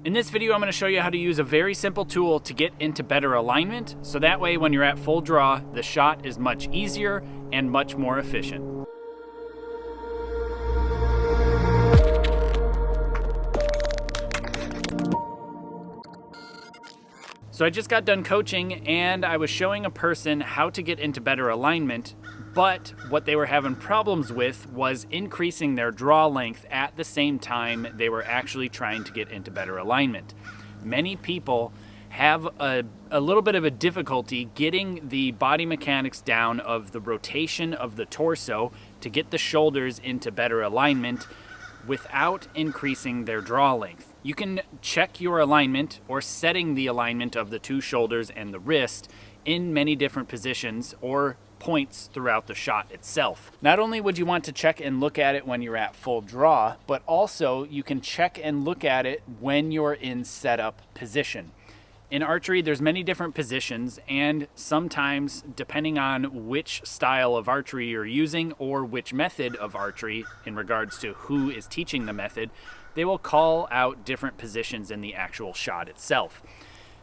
In this video, I'm going to show you how to use a very simple tool to get into better alignment, so that way when you're at full draw, the shot is much easier and much more efficient. So I just got done coaching and I was showing a person how to get into better alignment, but what they were having problems with was increasing their draw length at the same time they were actually trying to get into better alignment. Many people have a little bit of a difficulty getting the body mechanics down of the rotation of the torso to get the shoulders into better alignment without increasing their draw length. You can check your alignment or setting the alignment of the two shoulders and the wrist in many different positions or points throughout the shot itself. Not only would you want to check and look at it when you're at full draw, but also you can check and look at it when you're in setup position. In archery, there's many different positions, and sometimes, depending on which style of archery you're using or which method of archery in regards to who is teaching the method, they will call out different positions in the actual shot itself.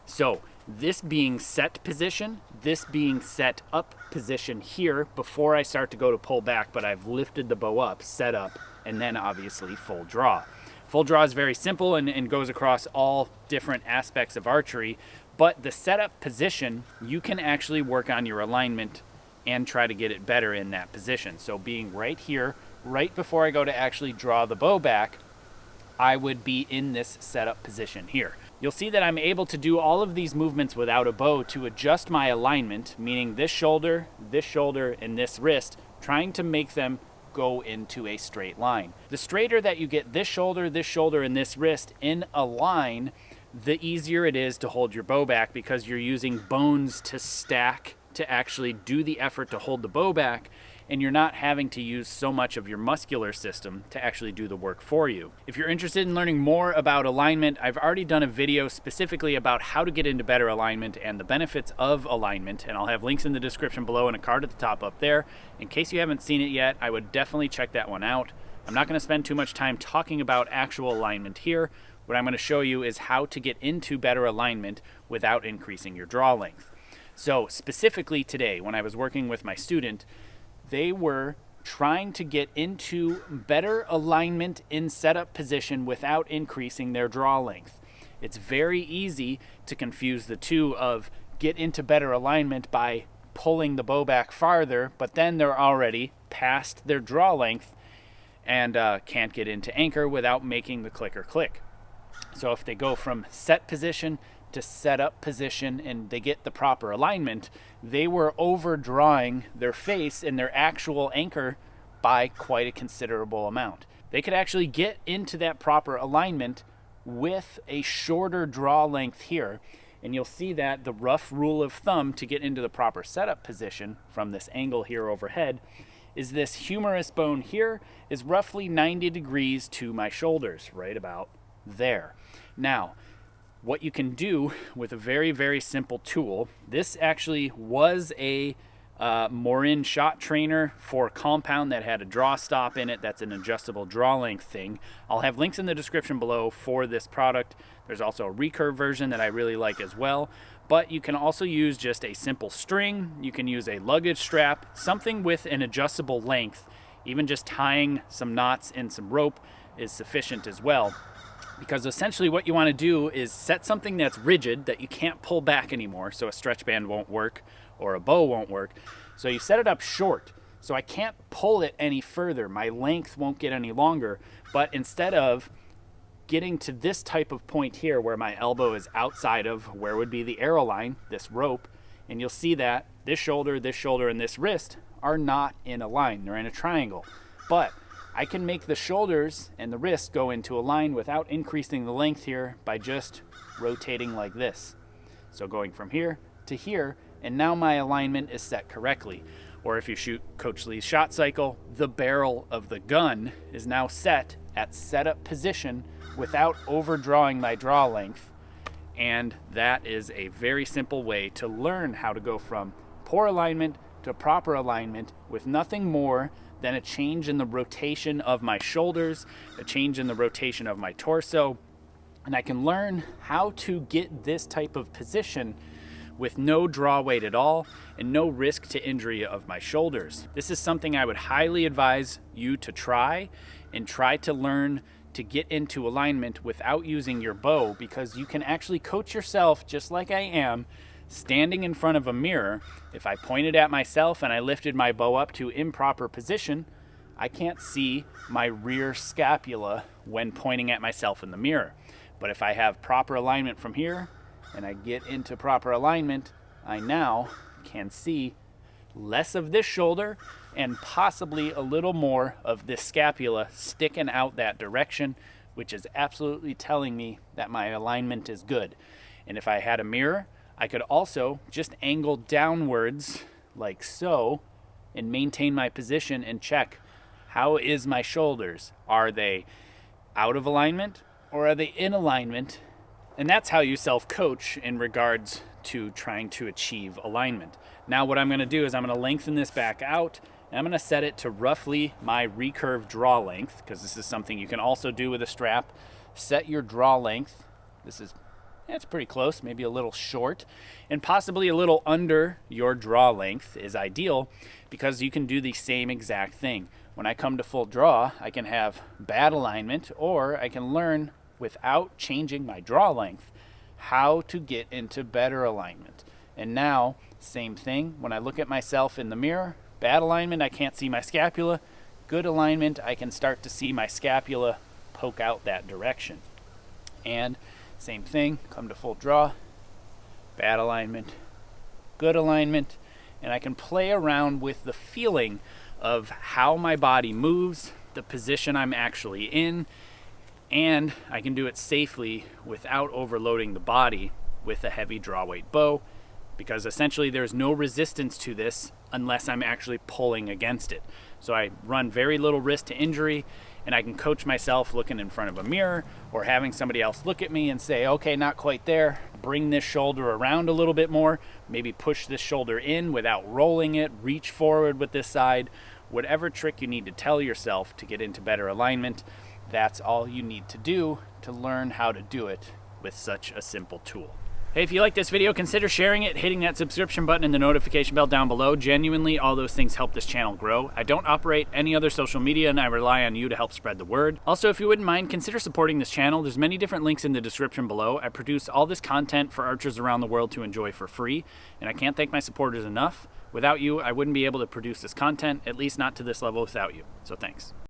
So this being set position, this being set up position here before I start to go to pull back, but I've lifted the bow up, set up, and then obviously full draw. Full draw is very simple and goes across all different aspects of archery, but the setup position, you can actually work on your alignment and try to get it better in that position. So being right here, right before I go to actually draw the bow back, I would be in this setup position here. You'll see that I'm able to do all of these movements without a bow to adjust my alignment, meaning this shoulder, and this wrist, trying to make them go into a straight line. The straighter that you get this shoulder, and this wrist in a line, the easier it is to hold your bow back because you're using bones to stack to actually do the effort to hold the bow back, and you're not having to use so much of your muscular system to actually do the work for you. If you're interested in learning more about alignment, I've already done a video specifically about how to get into better alignment and the benefits of alignment, and I'll have links in the description below and a card at the top up there. In case you haven't seen it yet, I would definitely check that one out. I'm not going to spend too much time talking about actual alignment here. What I'm going to show you is how to get into better alignment without increasing your draw length. So specifically today, when I was working with my student, they were trying to get into better alignment in setup position without increasing their draw length. It's very easy to confuse the two of get into better alignment by pulling the bow back farther, but then they're already past their draw length and can't get into anchor without making the clicker click. So if they go from set position to set up position and they get the proper alignment, they were overdrawing their face and their actual anchor by quite a considerable amount. They could actually get into that proper alignment with a shorter draw length here, and you'll see that the rough rule of thumb to get into the proper setup position from this angle here overhead is this humerus bone here is roughly 90 degrees to my shoulders, right about there. Now, what you can do with a very, very simple tool, this actually was a Morin shot trainer for compound that had a draw stop in it. That's an adjustable draw length thing. I'll have links in the description below for this product. There's also a recurve version that I really like as well, but you can also use just a simple string. You can use a luggage strap, something with an adjustable length. Even just tying some knots and some rope is sufficient as well. Because essentially what you want to do is set something that's rigid that you can't pull back anymore, so a stretch band won't work or a bow won't work. So you set it up short, so I can't pull it any further. My length won't get any longer, but instead of getting to this type of point here where my elbow is outside of where would be the arrow line, this rope, and you'll see that this shoulder, and this wrist are not in a line. They're in a triangle. But I can make the shoulders and the wrist go into a line without increasing the length here by just rotating like this. So going from here to here, and now my alignment is set correctly. Or if you shoot Coach Lee's shot cycle, the barrel of the gun is now set at setup position without overdrawing my draw length. And that is a very simple way to learn how to go from poor alignment to proper alignment with nothing more than a change in the rotation of my shoulders, a change in the rotation of my torso, And I can learn how to get this type of position with no draw weight at all and no risk to injury of my shoulders. This is something I would highly advise you to try, and try to learn to get into alignment without using your bow, because you can actually coach yourself just like I am, standing in front of a mirror. If I pointed at myself and I lifted my bow up to improper position, I can't see my rear scapula when pointing at myself in the mirror. But if I have proper alignment from here and I get into proper alignment, I now can see less of this shoulder and possibly a little more of this scapula sticking out that direction, which is absolutely telling me that my alignment is good. And if I had a mirror, I could also just angle downwards like so and maintain my position and check, how is my shoulders? Are they out of alignment or are they in alignment? And that's how you self-coach in regards to trying to achieve alignment. Now what I'm going to do is I'm going to lengthen this back out, and I'm going to set it to roughly my recurve draw length, because this is something you can also do with a strap. Set your draw length. It's pretty close, maybe a little short, and possibly a little under your draw length is ideal, because you can do the same exact thing. When I come to full draw, I can have bad alignment, or I can learn without changing my draw length how to get into better alignment. And now, same thing, when I look at myself in the mirror, bad alignment, I can't see my scapula. Good alignment, I can start to see my scapula poke out that direction. And same thing, come to full draw, bad alignment, good alignment, and I can play around with the feeling of how my body moves, the position I'm actually in, and I can do it safely without overloading the body with a heavy draw weight bow, because essentially there's no resistance to this unless I'm actually pulling against it. So I run very little risk to injury, and I can coach myself looking in front of a mirror or having somebody else look at me and say, okay, not quite there, bring this shoulder around a little bit more, maybe push this shoulder in without rolling it, reach forward with this side. Whatever trick you need to tell yourself to get into better alignment, that's all you need to do to learn how to do it with such a simple tool. Hey, if you like this video, consider sharing it, hitting that subscription button and the notification bell down below. Genuinely, all those things help this channel grow. I don't operate any other social media, and I rely on you to help spread the word. Also, if you wouldn't mind, consider supporting this channel. There's many different links in the description below. I produce all this content for archers around the world to enjoy for free, and I can't thank my supporters enough. Without you, I wouldn't be able to produce this content, at least not to this level without you. So thanks.